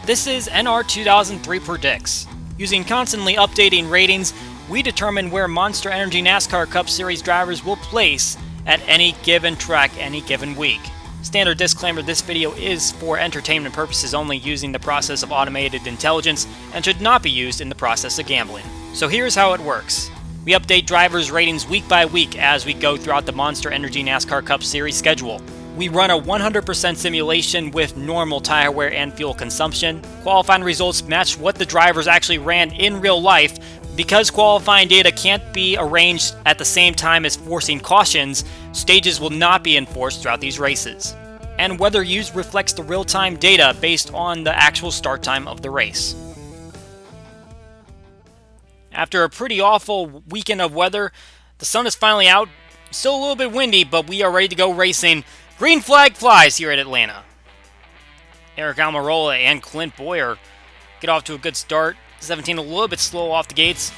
This is NR 2003 Predicts. Using constantly updating ratings, we determine where Monster Energy NASCAR Cup Series drivers will place at any given track any given week. Standard disclaimer, this video is for entertainment purposes only, using the process of automated intelligence, and should not be used in the process of gambling. So here's how it works. We update drivers' ratings week by week as we go throughout the Monster Energy NASCAR Cup Series schedule. We run a 100% simulation with normal tire wear and fuel consumption. Qualifying results match what the drivers actually ran in real life. Because qualifying data can't be arranged at the same time as forcing cautions, stages will not be enforced throughout these races. And weather used reflects the real-time data based on the actual start time of the race. After a pretty awful weekend of weather, the sun is finally out. Still a little bit windy, but we are ready to go racing. Green flag flies here at Atlanta. Aric Almirola and Clint Bowyer get off to a good start. 17 a little bit slow off the gates,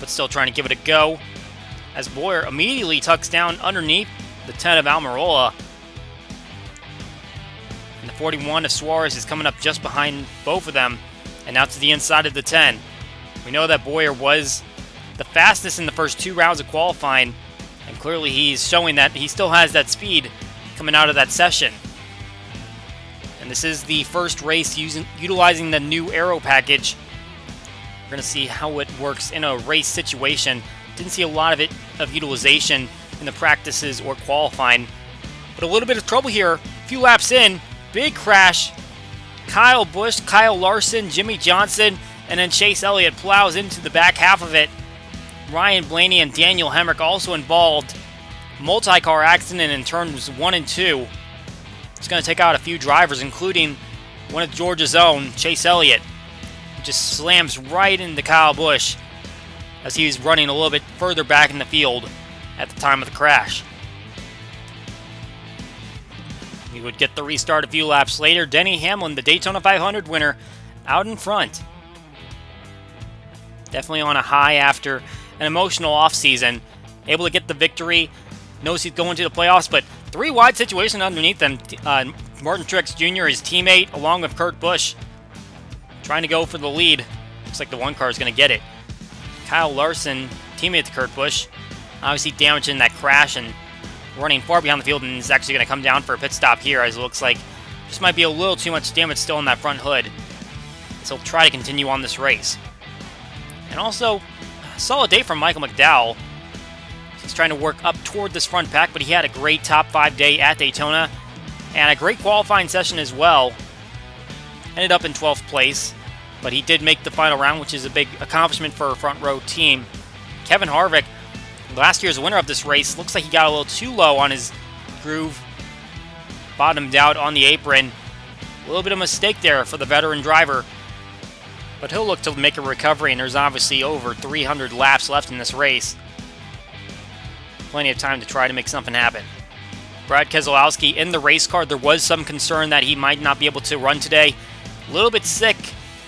but still trying to give it a go. As Bowyer immediately tucks down underneath the 10 of Almirola. And the 41 of Suarez is coming up just behind both of them, and now to the inside of the 10. We know that Bowyer was the fastest in the first two rounds of qualifying, and clearly he's showing that he still has that speed coming out of that session. And this is the first race utilizing the new aero package. We're going to see how it works in a race situation. Didn't see a lot of utilization in the practices or qualifying, but a little bit of trouble here. A few laps in, big crash. Kyle Busch, Kyle Larson, Jimmie Johnson, and then Chase Elliott plows into the back half of it. Ryan Blaney and Daniel Hemric also involved. Multi-car accident in turns 1 and 2. It's going to take out a few drivers, including one of Georgia's own, Chase Elliott. He just slams right into Kyle Busch as he was running a little bit further back in the field at the time of the crash. We would get the restart a few laps later. Denny Hamlin, the Daytona 500 winner, out in front. Definitely on a high after an emotional offseason. Able to get the victory. Knows he's going to the playoffs, but three wide situation underneath them. Martin Truex Jr., his teammate, along with Kurt Busch, trying to go for the lead. Looks like the one car is going to get it. Kyle Larson, teammate to Kurt Busch, obviously damaging that crash and running far behind the field, and is actually going to come down for a pit stop here, as it looks like just might be a little too much damage still in that front hood. So he'll try to continue on this race. And also, a solid day from Michael McDowell. He's trying to work up toward this front pack, but he had a great top 5 day at Daytona and a great qualifying session as well. Ended up in 12th place, but he did make the final round, which is a big accomplishment for a front row team. Kevin Harvick, last year's winner of this race, looks like he got a little too low on his groove. Bottomed out on the apron. A little bit of a mistake there for the veteran driver, but he'll look to make a recovery, and there's obviously over 300 laps left in this race. Plenty of time to try to make something happen. Brad Keselowski in the race car. There was some concern that he might not be able to run today. A little bit sick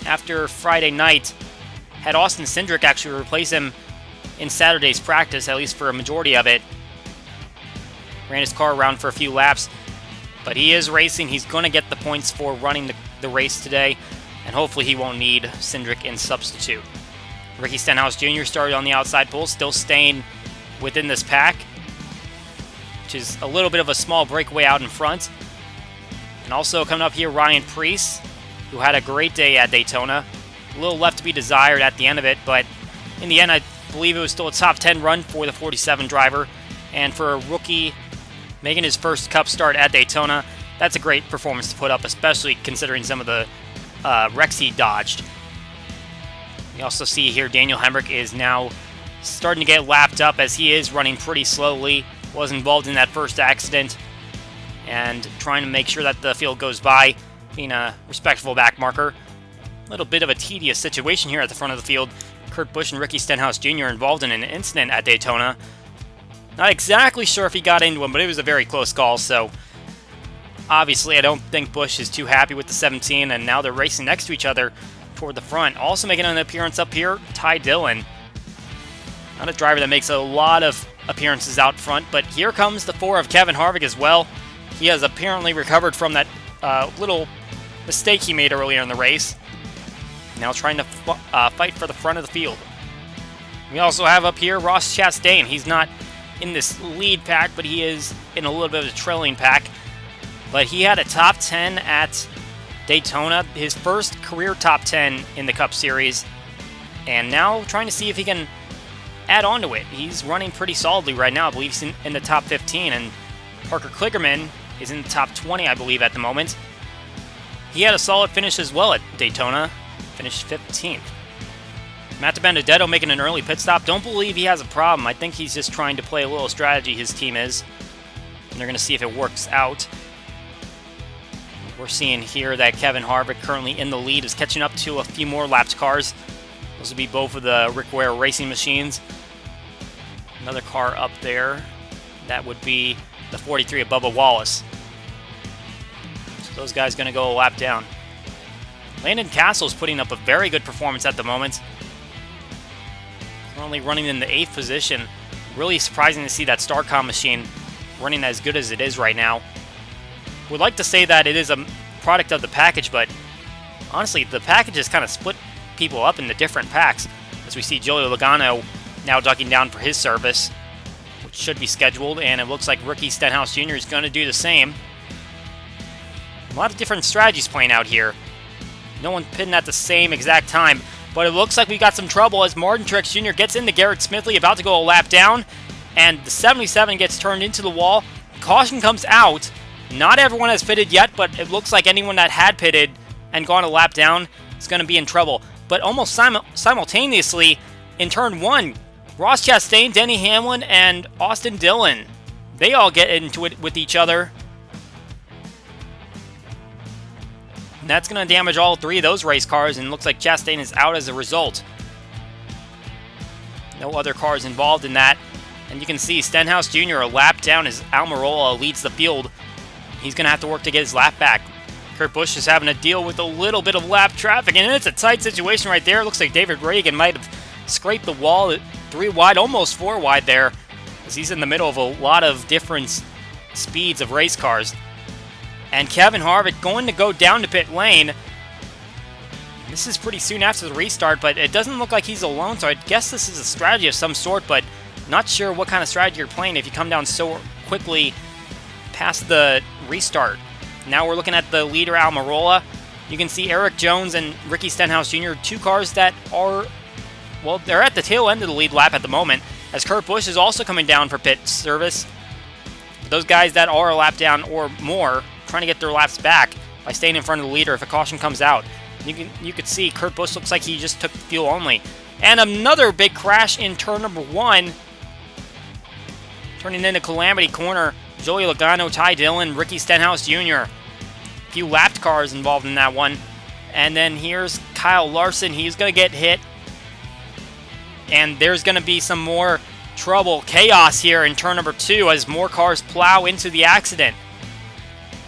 after Friday night. Had Austin Cindric actually replace him in Saturday's practice, at least for a majority of it. Ran his car around for a few laps, but he is racing. He's going to get the points for running the race today, and hopefully he won't need Cindric in substitute. Ricky Stenhouse Jr. started on the outside pole, still staying within this pack, which is a little bit of a small breakaway out in front. And also coming up here, Ryan Preece, who had a great day at Daytona. A little left to be desired at the end of it, but in the end, I believe it was still a top 10 run for the 47 driver. And for a rookie making his first Cup start at Daytona, that's a great performance to put up, especially considering some of the wrecks he dodged. You also see here Daniel Hemric is now starting to get lapped up, as he is running pretty slowly. Was involved in that first accident and trying to make sure that the field goes by, being a respectful back marker. A little bit of a tedious situation here at the front of the field. Kurt Busch and Ricky Stenhouse Jr. involved in an incident at Daytona. Not exactly sure if he got into him, but it was a very close call, so obviously I don't think Busch is too happy with the 17, and now they're racing next to each other toward the front. Also making an appearance up here, Ty Dillon. Not a driver that makes a lot of appearances out front, but here comes the 4 of Kevin Harvick as well. He has apparently recovered from that little mistake he made earlier in the race. Now trying to fight for the front of the field. We also have up here Ross Chastain. He's not in this lead pack, but he is in a little bit of a trailing pack. But he had a top 10 at Daytona, his first career top 10 in the Cup Series, and now trying to see if he can add on to it. He's running pretty solidly right now. I believe he's in the top 15, and Parker Kligerman is in the top 20, I believe, at the moment. He had a solid finish as well at Daytona, finished 15th. Matt DiBenedetto making an early pit stop. Don't believe he has a problem. I think he's just trying to play a little strategy, his team is, and they're going to see if it works out. We're seeing here that Kevin Harvick, currently in the lead, is catching up to a few more lapped cars. Those would be both of the Rick Ware racing machines. Another car up there. That would be the 43 of Bubba Wallace. So those guys going to go a lap down. Landon Cassill is putting up a very good performance at the moment. Currently running in the 8th position. Really surprising to see that Starcom machine running as good as it is right now. Would like to say that it is a product of the package, but honestly, the package has kind of split people up into different packs. As we see Joey Logano now ducking down for his service, which should be scheduled, and it looks like Ricky Stenhouse Jr. is going to do the same. A lot of different strategies playing out here. No one pitting at the same exact time, but it looks like we got some trouble as Martin Truex Jr. gets into Garrett Smithley, about to go a lap down, and the 77 gets turned into the wall. Caution comes out. Not everyone has pitted yet, but it looks like anyone that had pitted and gone a lap down is going to be in trouble. But almost simultaneously, in turn 1, Ross Chastain, Denny Hamlin, and Austin Dillon, they all get into it with each other. And that's going to damage all 3 of those race cars, and it looks like Chastain is out as a result. No other cars involved in that. And you can see Stenhouse Jr. a lap down as Almirola leads the field. He's going to have to work to get his lap back. Kurt Busch is having to deal with a little bit of lap traffic, and it's a tight situation right there. It looks like David Reagan might have scraped the wall at 3 wide, almost 4 wide there, as he's in the middle of a lot of different speeds of race cars. And Kevin Harvick going to go down to pit lane. This is pretty soon after the restart, but it doesn't look like he's alone, so I guess this is a strategy of some sort, but not sure what kind of strategy you're playing if you come down so quickly past the restart. Now we're looking at the leader, Almirola. You can see Eric Jones and Ricky Stenhouse Jr., 2 cars that are, well, they're at the tail end of the lead lap at the moment, as Kurt Busch is also coming down for pit service. Those guys that are a lap down or more, trying to get their laps back by staying in front of the leader if a caution comes out. You could see Kurt Busch looks like he just took fuel only. And another big crash in turn number 1, turning into Calamity Corner. Joey Logano, Ty Dillon, Ricky Stenhouse Jr. A few lapped cars involved in that one. And then here's Kyle Larson. He's going to get hit. And there's going to be some more trouble, chaos here in turn number 2 as more cars plow into the accident.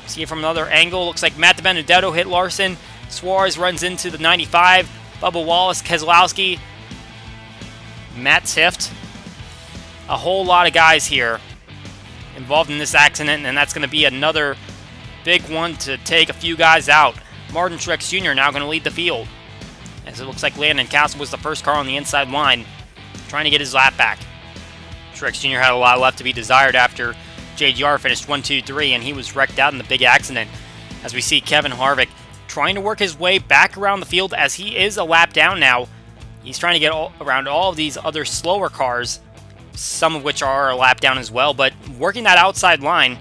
See it from another angle. Looks like Matt DiBenedetto hit Larson. Suarez runs into the 95. Bubba Wallace, Keselowski, Matt Tifft. A whole lot of guys here involved in this accident, and that's going to be another big one to take a few guys out. Martin Truex Jr. now going to lead the field, as it looks like Landon Cassill was the first car on the inside line, trying to get his lap back. Truex Jr. had a lot left to be desired after JGR finished 1-2-3, and he was wrecked out in the big accident. As we see Kevin Harvick trying to work his way back around the field, as he is a lap down now. He's trying to get around all of these other slower cars, some of which are a lap down as well, but working that outside line,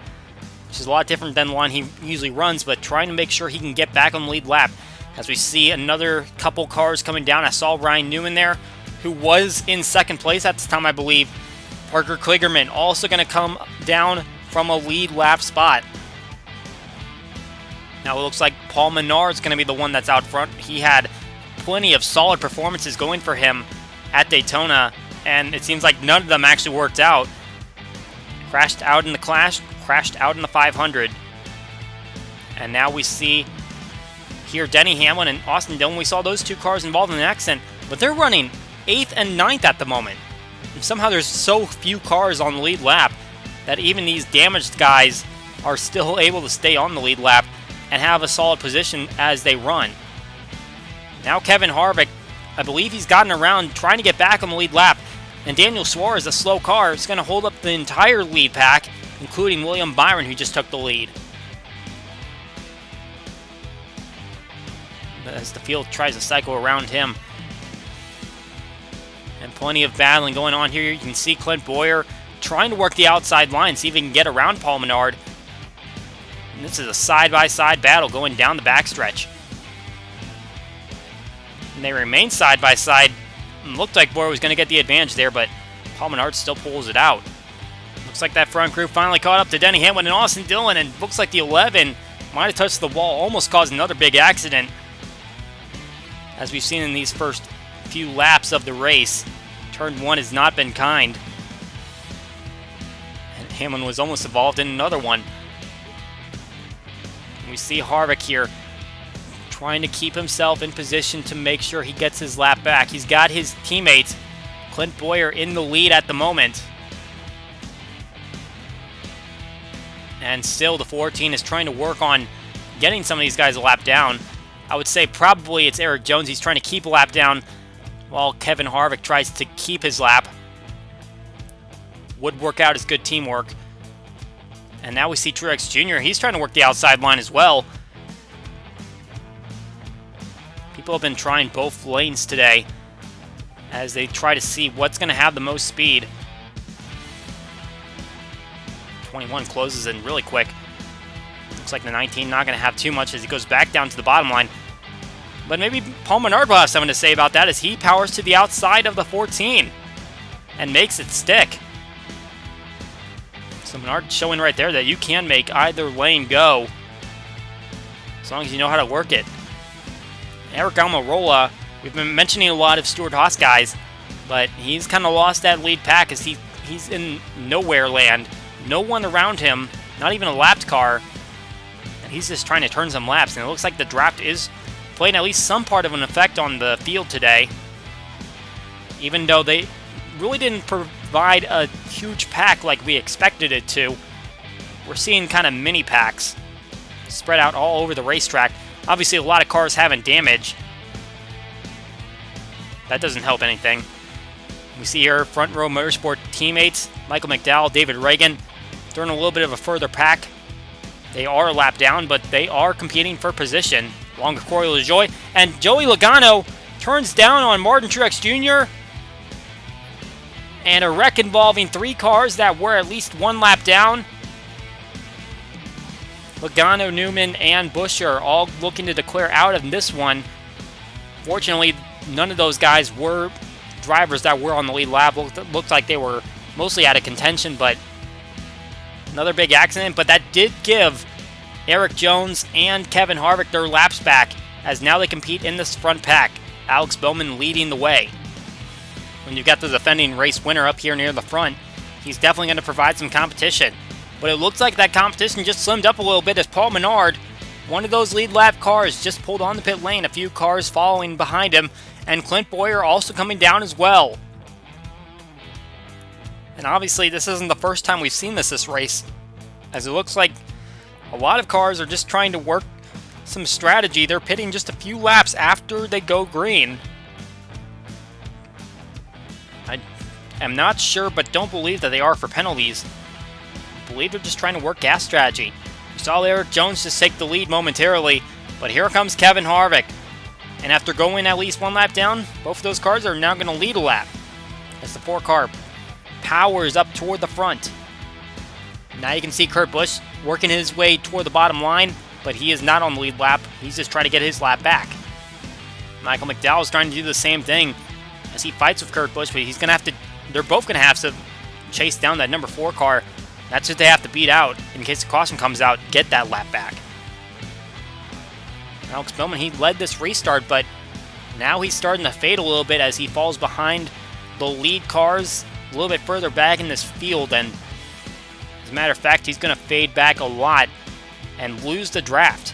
which is a lot different than the line he usually runs, but trying to make sure he can get back on the lead lap. As we see another couple cars coming down, I saw Ryan Newman there, who was in second place at this time, I believe. Parker Kligerman also going to come down from a lead lap spot. Now it looks like Paul Menard is going to be the one that's out front. He had plenty of solid performances going for him at Daytona, and it seems like none of them actually worked out. Crashed out in the Clash, crashed out in the 500. And now we see here Denny Hamlin and Austin Dillon. We saw those 2 cars involved in an accident, but they're running 8th and 9th at the moment. And somehow there's so few cars on the lead lap that even these damaged guys are still able to stay on the lead lap. and have a solid position as they run. Now Kevin Harvick, I believe he's gotten around trying to get back on the lead lap, and Daniel Suarez, a slow car, is going to hold up the entire lead pack, including William Byron, who just took the lead. As the field tries to cycle around him. And plenty of battling going on here. You can see Clint Bowyer trying to work the outside line, see if he can get around Paul Menard. And this is a side-by-side battle going down the backstretch. And they remain side-by-side. Looked like Bowyer was going to get the advantage there, but Paul Menard still pulls it out. Looks like that front group finally caught up to Denny Hamlin and Austin Dillon, and looks like the 11 might have touched the wall, almost caused another big accident. As we've seen in these first few laps of the race, turn 1 has not been kind. And Hamlin was almost involved in another one. We see Harvick here trying to keep himself in position to make sure he gets his lap back. He's got his teammate, Clint Bowyer, in the lead at the moment. And still the 14 is trying to work on getting some of these guys a lap down. I would say probably it's Erik Jones. He's trying to keep a lap down while Kevin Harvick tries to keep his lap. Would work out as good teamwork. And now we see Truex Jr. He's trying to work the outside line as well. People have been trying both lanes today as they try to see what's going to have the most speed. 21 closes in really quick. Looks like the 19 not going to have too much as he goes back down to the bottom line. But maybe Paul Menard will have something to say about that as he powers to the outside of the 14 and makes it stick. So Menard showing right there that you can make either lane go as long as you know how to work it. Aric Almirola, we've been mentioning a lot of Stewart-Haas guys, but he's kind of lost that lead pack as he's in nowhere land. No one around him, not even a lapped car. And he's just trying to turn some laps, and it looks like the draft is playing at least some part of an effect on the field today. Even though they really didn't provide a huge pack like we expected it to, we're seeing kind of mini packs spread out all over the racetrack. Obviously, a lot of cars having damage. That doesn't help anything. We see here Front Row Motorsport teammates, Michael McDowell, David Reagan, throwing a little bit of a further pack. They are a lap down, but they are competing for position, along with Corey LaJoie. And Joey Logano turns down on Martin Truex Jr. And a wreck involving 3 cars that were at least 1 lap down. Logano, Newman, and Buescher all looking to declare out of this one. Fortunately, none of those guys were drivers that were on the lead lap. Looked like they were mostly out of contention, but another big accident. But that did give Erik Jones and Kevin Harvick their laps back, as now they compete in this front pack. Alex Bowman leading the way. When you've got the defending race winner up here near the front, he's definitely going to provide some competition. But it looks like that competition just slimmed up a little bit as Paul Menard, one of those lead lap cars, just pulled on the pit lane, a few cars following behind him, and Clint Bowyer also coming down as well. And obviously this isn't the first time we've seen this race, as it looks like a lot of cars are just trying to work some strategy. They're pitting just a few laps after they go green. I am not sure, but don't believe that they are for penalties. I believe they're just trying to work gas strategy. We saw Erik Jones just take the lead momentarily, but here comes Kevin Harvick. And after going at least 1 lap down, both of those cars are now going to lead a lap as the 4 car powers up toward the front. Now you can see Kurt Busch working his way toward the bottom line, but he is not on the lead lap. He's just trying to get his lap back. Michael McDowell is trying to do the same thing as he fights with Kurt Busch, but he's going to have to, they're both going to have to chase down that number 4 car. That's what they have to beat out in case the caution comes out, get that lap back. Alex Bowman, he led this restart, but now he's starting to fade a little bit as he falls behind the lead cars a little bit further back in this field, and as a matter of fact, he's going to fade back a lot and lose the draft.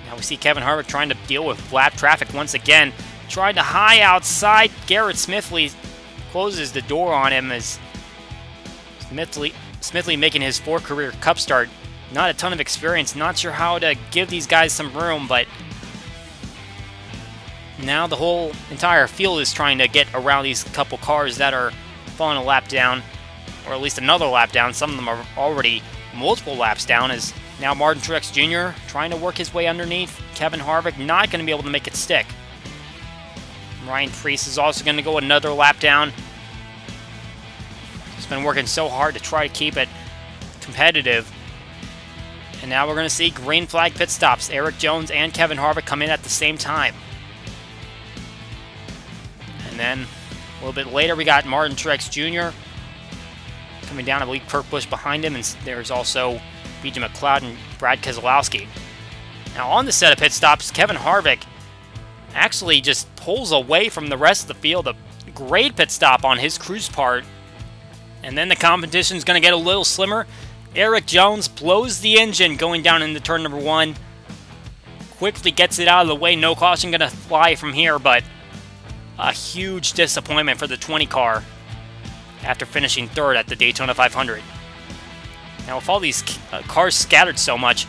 Now we see Kevin Harvick trying to deal with lap traffic once again, trying to high outside. Garrett Smithley closes the door on him as Smithley making his 4th career Cup start not a ton of experience. Not sure how to give these guys some room, but now the whole entire field is trying to get around these couple cars that are falling a lap down, or at least another lap down. Some of them are already multiple laps down, as now Martin Truex Jr. trying to work his way underneath. Kevin Harvick not going to be able to make it stick. Ryan Preece is also going to go another lap down. He's been working so hard to try to keep it competitive. And now we're going to see green flag pit stops. Erik Jones and Kevin Harvick come in at the same time. And then a little bit later, we got Martin Truex Jr. coming down. I believe Kurt Busch behind him, and there's also B.J. McLeod and Brad Keselowski. Now on the set of pit stops, Kevin Harvick actually just pulls away from the rest of the field. A great pit stop on his cruise part. And then the competition's going to get a little slimmer. Erik Jones blows the engine going down into turn number 1. Quickly gets it out of the way. No caution going to fly from here, but a huge disappointment for the 20 car after finishing third at the Daytona 500. Now, with all these cars scattered so much,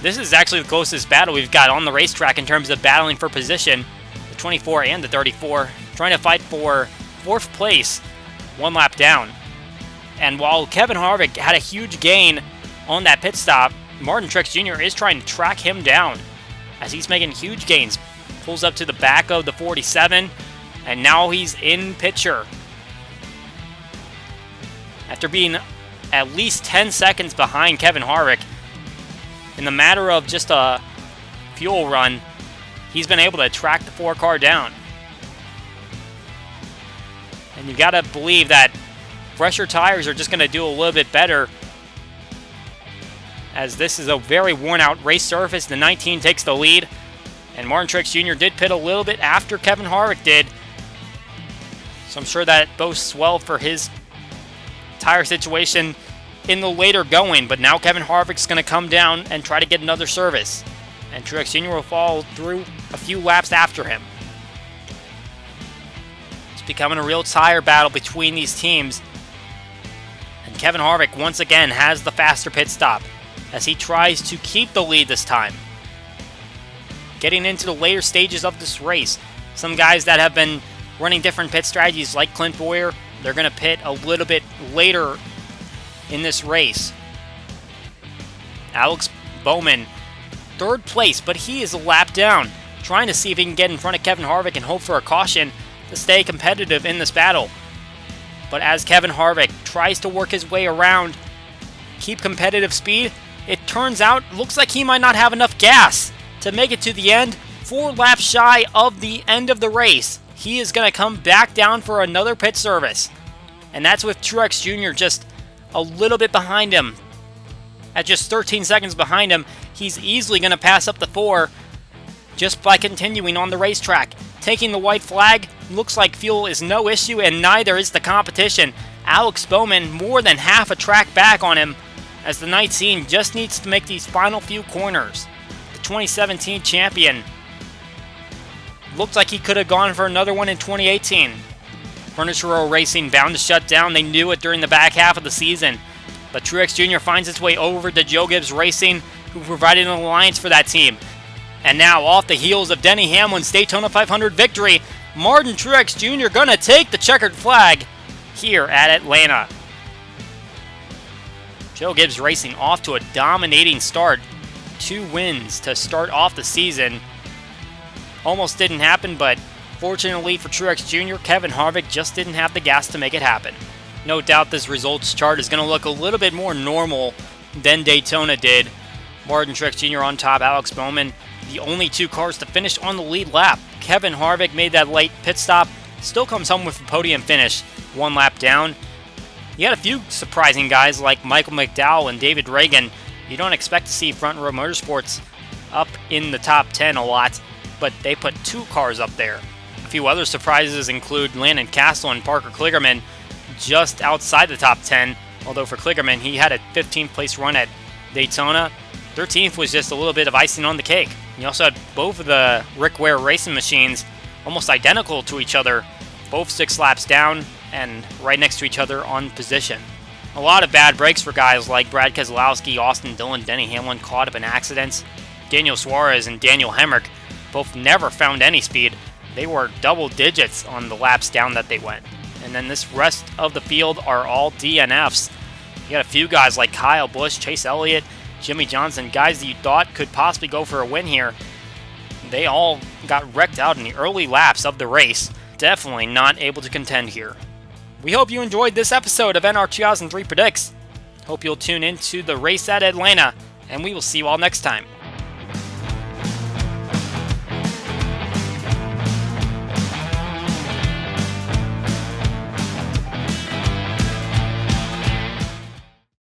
this is actually the closest battle we've got on the racetrack in terms of battling for position. The 24 and the 34 trying to fight for 4th place, 1 lap down. And while Kevin Harvick had a huge gain on that pit stop, Martin Truex Jr. is trying to track him down as he's making huge gains. Pulls up to the back of the 47, and now he's in picture. After being at least 10 seconds behind Kevin Harvick, in the matter of just a fuel run, he's been able to track the 4 car down. And you got to believe that fresher tires are just going to do a little bit better, as this is a very worn out race surface. The 19 takes the lead, and Martin Truex Jr. did pit a little bit after Kevin Harvick did, so I'm sure that bodes well for his tire situation in the later going. But now Kevin Harvick's going to come down and try to get another service, and Truex Jr. will follow through a few laps after him. It's becoming a real tire battle between these teams, and Kevin Harvick once again has the faster pit stop as he tries to keep the lead this time. Getting into the later stages of this race, some guys that have been running different pit strategies, like Clint Bowyer, they're going to pit a little bit later in this race. Alex Bowman, 3rd place, but he is a lap down, trying to see if he can get in front of Kevin Harvick and hope for a caution to stay competitive in this battle. But as Kevin Harvick tries to work his way around, keep competitive speed, it turns out, looks like he might not have enough gas to make it to the end. 4 laps shy of the end of the race, he is going to come back down for another pit service. And that's with Truex Jr. just a little bit behind him. At just 13 seconds behind him, he's easily going to pass up the 4 just by continuing on the racetrack. Taking the white flag, looks like fuel is no issue, and neither is the competition. Alex Bowman more than half a track back on him, as the 19 just needs to make these final few corners. The 2017 champion looked like he could have gone for another one in 2018. Furniture Row Racing bound to shut down. They knew it during the back half of the season. But Truex Jr. finds his way over to Joe Gibbs Racing, who provided an alliance for that team. And now, off the heels of Denny Hamlin's Daytona 500 victory, Martin Truex Jr. gonna take the checkered flag here at Atlanta. Joe Gibbs Racing off to a dominating start. 2 wins to start off the season. Almost didn't happen, but fortunately for Truex Jr., Kevin Harvick just didn't have the gas to make it happen. No doubt this results chart is going to look a little bit more normal than Daytona did. Martin Truex Jr. on top, Alex Bowman, the only 2 cars to finish on the lead lap. Kevin Harvick made that late pit stop, still comes home with a podium finish, 1 lap down. You had a few surprising guys like Michael McDowell and David Ragan. You don't expect to see Front Row Motorsports up in the top 10 a lot, but they put 2 cars up there. A few other surprises include Landon Castle and Parker Kligerman just outside the top 10, although for Kligerman, he had a 15th place run at Daytona. 13th was just a little bit of icing on the cake. You also had both of the Rick Ware racing machines almost identical to each other, both 6 laps down and right next to each other on position. A lot of bad breaks for guys like Brad Keselowski, Austin Dillon, Denny Hamlin caught up in accidents. Daniel Suarez and Daniel Hemrick both never found any speed. They were double digits on the laps down that they went. And then this rest of the field are all DNFs. You got a few guys like Kyle Busch, Chase Elliott, Jimmy Johnson, guys that you thought could possibly go for a win here. They all got wrecked out in the early laps of the race. Definitely not able to contend here. We hope you enjoyed this episode of NR 2003 Predicts. Hope you'll tune in to the race at Atlanta, and we will see you all next time.